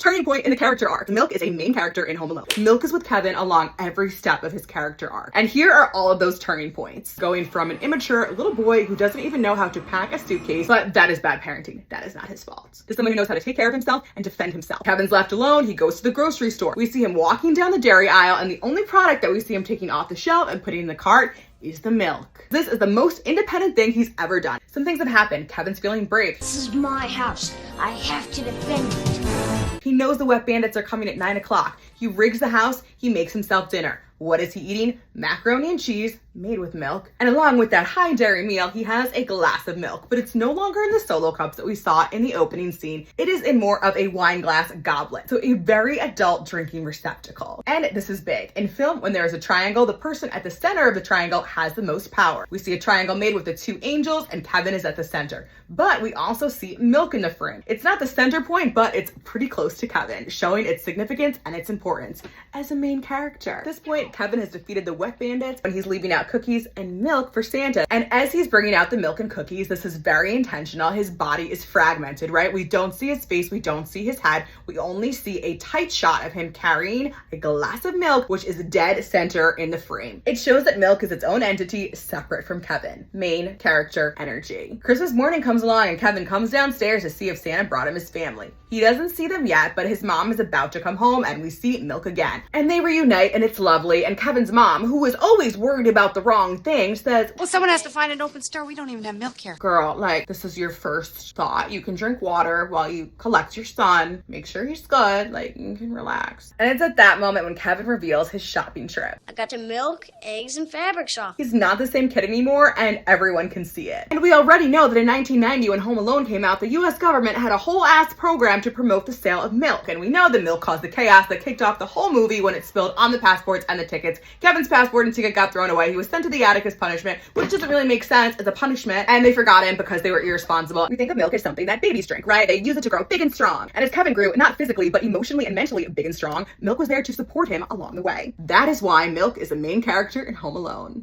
turning point in the character arc. Milk is a main character in Home Alone. Milk is with Kevin along every step of his character arc. And here are all of those turning points. Going from an immature little boy who doesn't even know how to pack a suitcase, but that is bad parenting. That is not his fault. To someone who knows how to take care of himself and defend himself. Kevin's left alone. He goes to the grocery store. We see him walking down the dairy aisle, and the only product that we see him taking off the shelf and putting in the cart is the milk. This is the most independent thing he's ever done. Some things have happened. Kevin's feeling brave. This is my house. I have to defend it. He knows the wet bandits are coming at 9 o'clock. He rigs the house. He makes himself dinner. What is he eating? Macaroni and cheese made with milk. And along with that high dairy meal, he has a glass of milk, but it's no longer in the solo cups that we saw in the opening scene. It is in more of a wine glass goblet. So a very adult drinking receptacle. And this is big. In film, when there is a triangle, the person at the center of the triangle has the most power. We see a triangle made with the two angels, and Kevin is at the center. But we also see milk in the frame. It's not the center point, but it's pretty close to Kevin, showing its significance and its importance as a main character. At this point, Kevin has defeated the wet bandits when he's leaving out cookies and milk for Santa. And as he's bringing out the milk and cookies, this is very intentional. His body is fragmented, right? We don't see his face. We don't see his head. We only see a tight shot of him carrying a glass of milk, which is dead center in the frame. It shows that milk is its own entity, separate from Kevin. Main character energy. Christmas morning comes along, and Kevin comes downstairs to see if Santa brought him his family. He doesn't see them yet, but his mom is about to come home, and we see Milk again. And they reunite, and it's lovely. And Kevin's mom, who is always worried about the wrong thing, says, well, someone has to find an open store. We don't even have milk here. Girl, like, this is your first thought. You can drink water while you collect your son. Make sure he's good. Like, you can relax. And it's at that moment when Kevin reveals his shopping trip. I got the milk, eggs, and fabric soft. He's not the same kid anymore, and everyone can see it. And we already know that in 1990, when Home Alone came out, the US government had a whole ass program to promote the sale of milk. And we know the milk caused the chaos that kicked off the whole movie when it spilled on the passports and the tickets. Kevin's passport and ticket got thrown away. He was sent to the attic as punishment, which doesn't really make sense as a punishment. And they forgot him because they were irresponsible. We think of milk as something that babies drink, right? They use it to grow big and strong. And as Kevin grew, not physically, but emotionally and mentally big and strong, milk was there to support him along the way. That is why milk is the main character in Home Alone.